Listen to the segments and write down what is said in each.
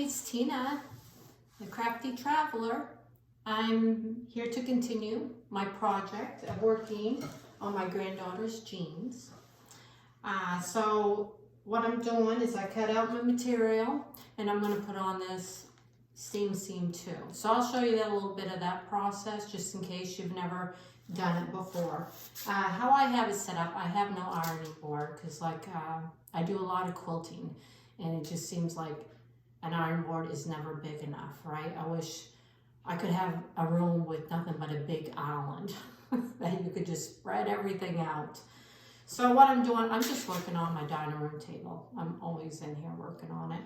it's Tina, the Crafty Traveler. I'm here to continue my project of working on my granddaughter's jeans. So what I'm doing is I cut out my material and I'm going to put on this steam seam too. So I'll show you that a little bit of that process just in case you've never done it before. How I have it set up, I have no ironing board because I do a lot of quilting and it just seems like an iron board is never big enough, right? I wish I could have a room with nothing but a big island that you could just spread everything out. So what I'm doing, I'm just working on my dining room table. I'm always in here working on it.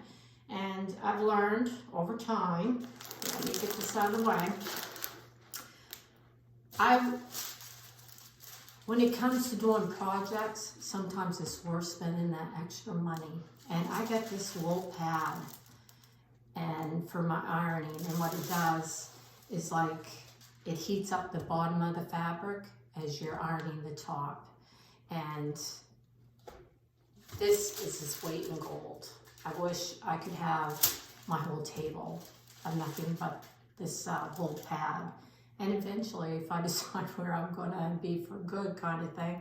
And I've learned over time, let me get this out of the way. When it comes to doing projects, sometimes it's worth spending that extra money. And I got this wool pad and for my ironing, and what it does is like it heats up the bottom of the fabric as you're ironing the top. And this is its weight in gold. I wish I could have my whole table of nothing but this whole pad. And eventually, if I decide where I'm going to be for good kind of thing,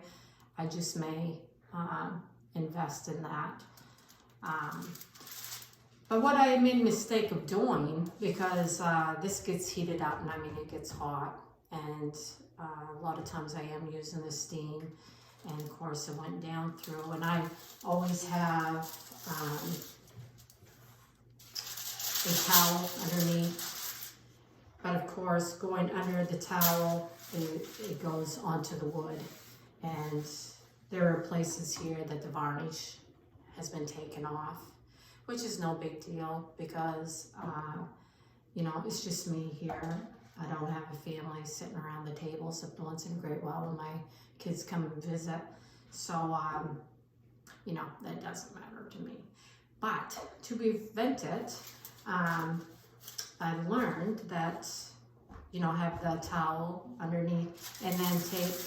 I just may invest in that. But what I made a mistake of doing, because this gets heated up and I mean it gets hot, and a lot of times I am using the steam, and of course it went down through, and I always have a towel underneath. But of course, going under the towel, it goes onto the wood. And there are places here that the varnish has been taken off, which is no big deal because, you know, it's just me here. I don't have a family sitting around the table except once in a great while when my kids come and visit. So, you know, that doesn't matter to me. But to prevent it, I learned that, you know, have the towel underneath and then take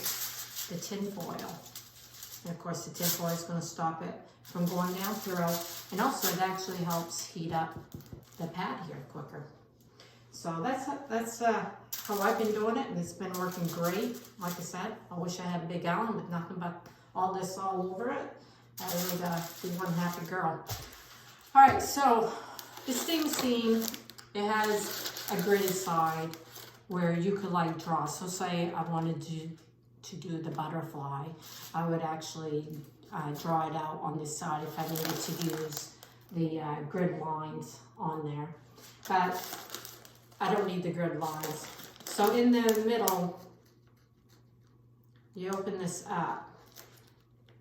the tin foil. And of course the tin foil is going to stop it from going down through. And also it actually helps heat up the pad here quicker. So that's how I've been doing it, and it's been working great. Like I said, I wish I had a big island with nothing but all this all over it. I would be one happy girl. All right, so the steam seam, it has a gridded side where you could like draw. So say I wanted to do the butterfly, I would actually draw it out on this side if I needed to use the grid lines on there. But I don't need the grid lines. So in the middle, you open this up,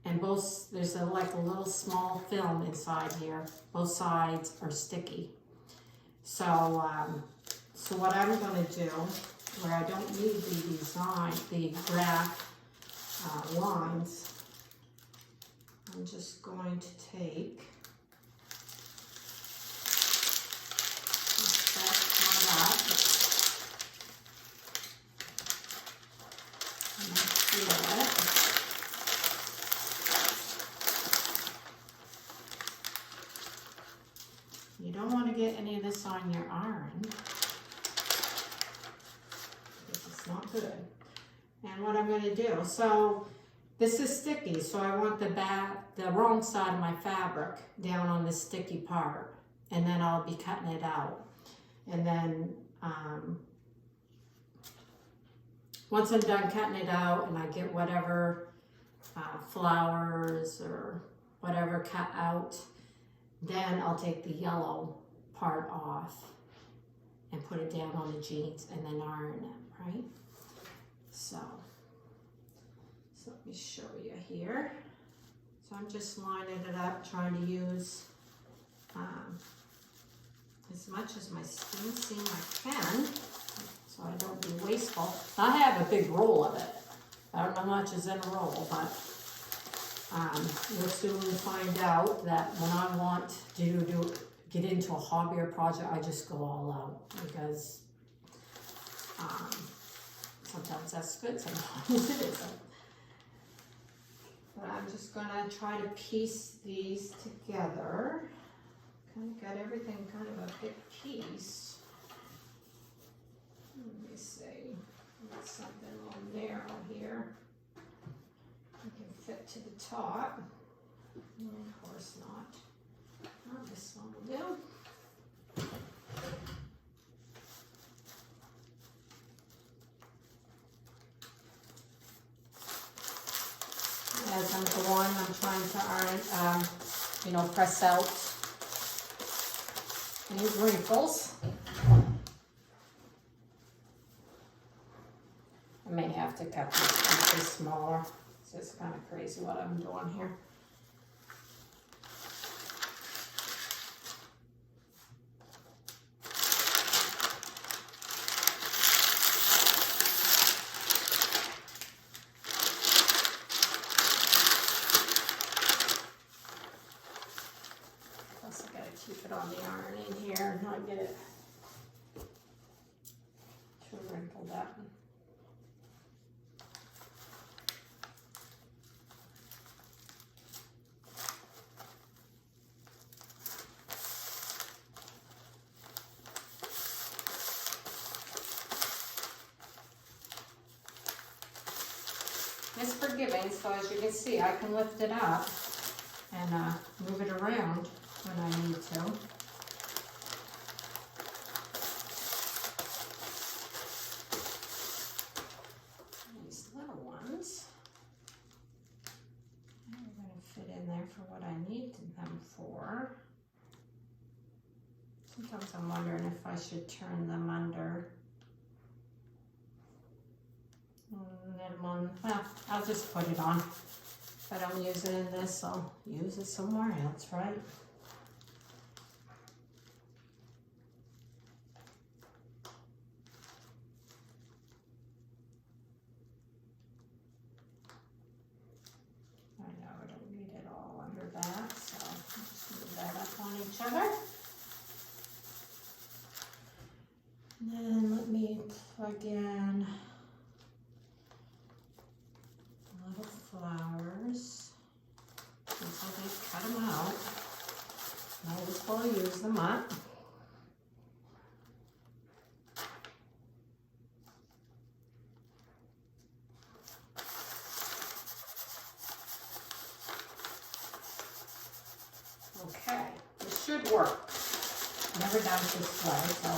and there's like a little small film inside here. Both sides are sticky. So, so what I'm going to do, where I don't need the graph lines, I'm just going to take that and seal it. You don't want to get any of this on your iron because it's not good. And what I'm going to do, so this is sticky, so I want the wrong side of my fabric down on the sticky part, and then I'll be cutting it out. And then once I'm done cutting it out and I get whatever flowers or whatever cut out, then I'll take the yellow part off and put it down on the jeans and then iron it, right? So let me show you here. So I'm just lining it up, trying to use as much as my steam seam I can, so I don't be wasteful. I have a big roll of it. I don't know how much is in a roll, but you'll soon find out that when I want to get into a hobby or project, I just go all out because sometimes that's good, sometimes it isn't. But I'm just gonna try to piece these together kind of got everything kind of a big piece. Let me see. Got something a little narrow here. It can fit to the top. No, of course not. Oh, this one will do. As I'm going, I'm trying to iron, you know, press out any wrinkles. I may have to cut this pieces smaller. It's just kind of crazy what I'm doing here. Plus I gotta keep it on the iron in here and not get it too wrinkled up. It's forgiving, so as you can see, I can lift it up and move it around when I need to. These little ones, they're going to fit in there for what I need them for. Sometimes I'm wondering if I should turn them under. Well, I'll just put it on. If I don't use it in this, I'll use it somewhere else, right? I know I don't need it all under that, so I'll just move that up on each other. And then let me plug in little flowers until they cut them out. Might as well use them up. Okay, this should work. Never done it this way, so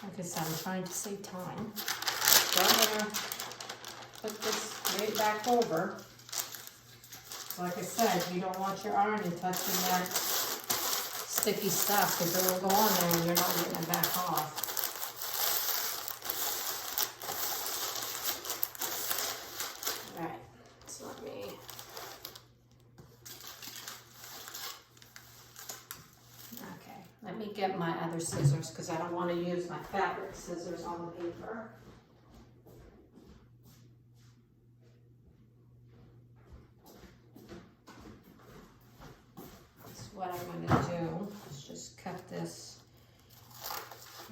like I said, I'm trying to save time. So I'm gonna put this right back over. Like I said, you don't want your ironing touching that sticky stuff because it will go on there and you're not getting it back off. Alright, so let me let me get my other scissors because I don't want to use my fabric scissors on the paper. What I'm going to do is just cut this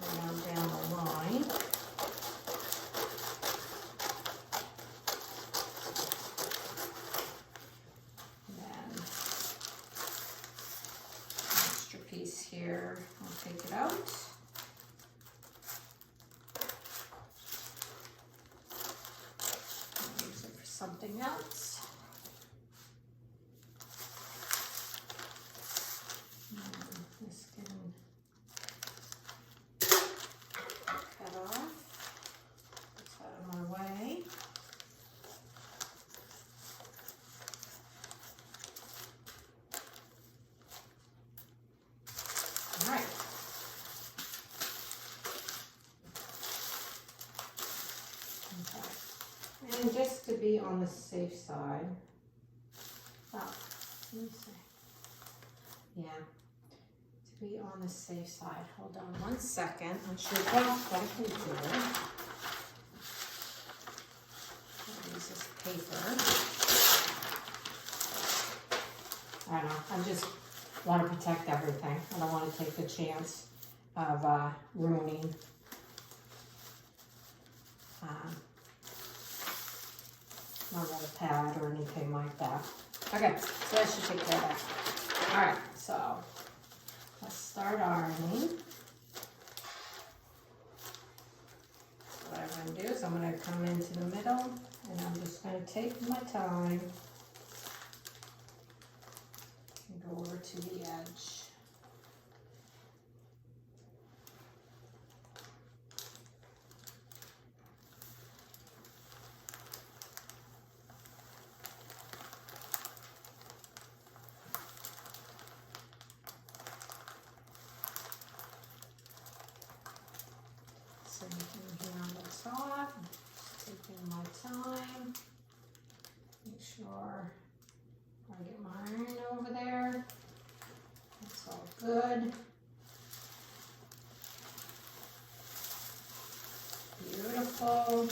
around down the line. And then extra piece here, I'll take it out. I'll use it for something else. And just to be on the safe side, let me see. Yeah, to be on the safe side. Hold on 1 second. I'm sure what I can do. I'll use this paper. I don't know. I just want to protect everything. I don't want to take the chance of ruining my little pad or anything like that. Okay, so that should take care of that. Alright, so start ironing. What I'm going to do is I'm going to come into the middle and I'm just going to take my time and go over to the edge. Same thing here on the top, just taking my time, make sure I get my iron over there, that's all good. Beautiful.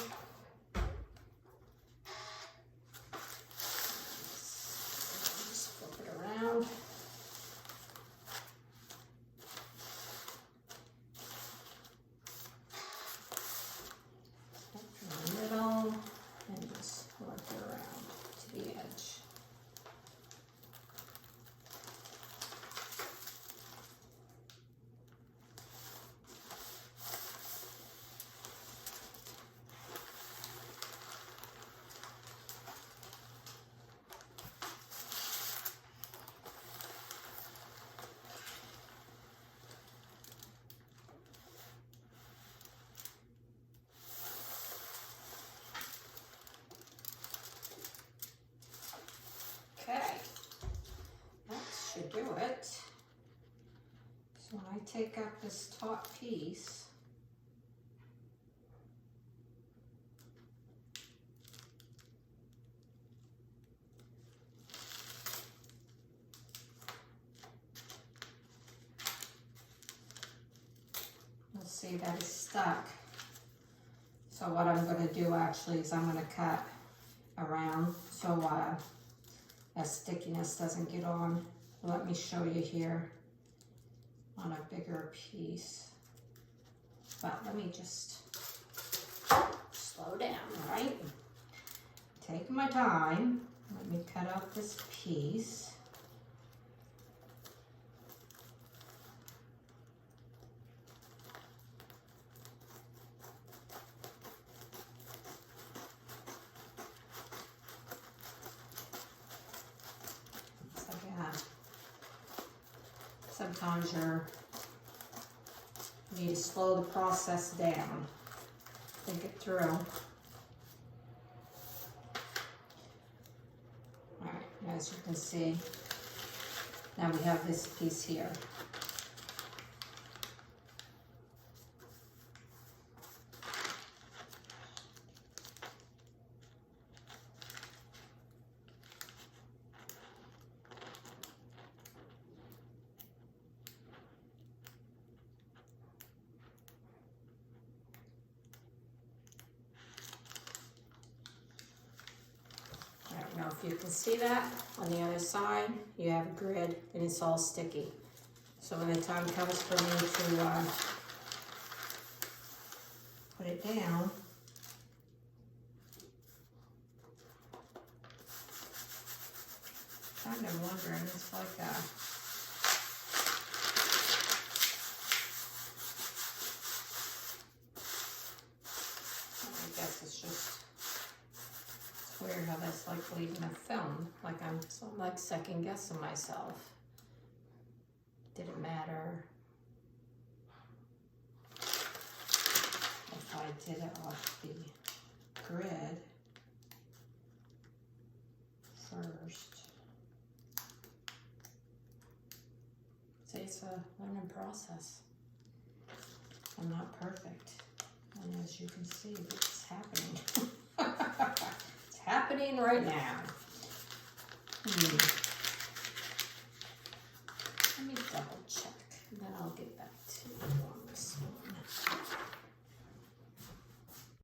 Just flip it around. Okay, that should do it. So when I take up this top piece, you'll see that it's stuck. So what I'm going to do actually is I'm going to cut around so that stickiness doesn't get on. Let me show you here on a bigger piece. But let me just slow down, right? Take my time. Let me cut out this piece. Sometimes you need to slow the process down. Think it through. All right, as you can see, now we have this piece here. Now if you can see that, on the other side, you have a grid and it's all sticky. So when the time comes for me to put it down, I'm kind of wondering, it's like a, I guess it's just, weird how that's like leaving a film, like I'm like second guessing myself. Did it matter if I did it off the grid first? See, it's a learning process. I'm not perfect, and as you can see, it's happening. Happening right now.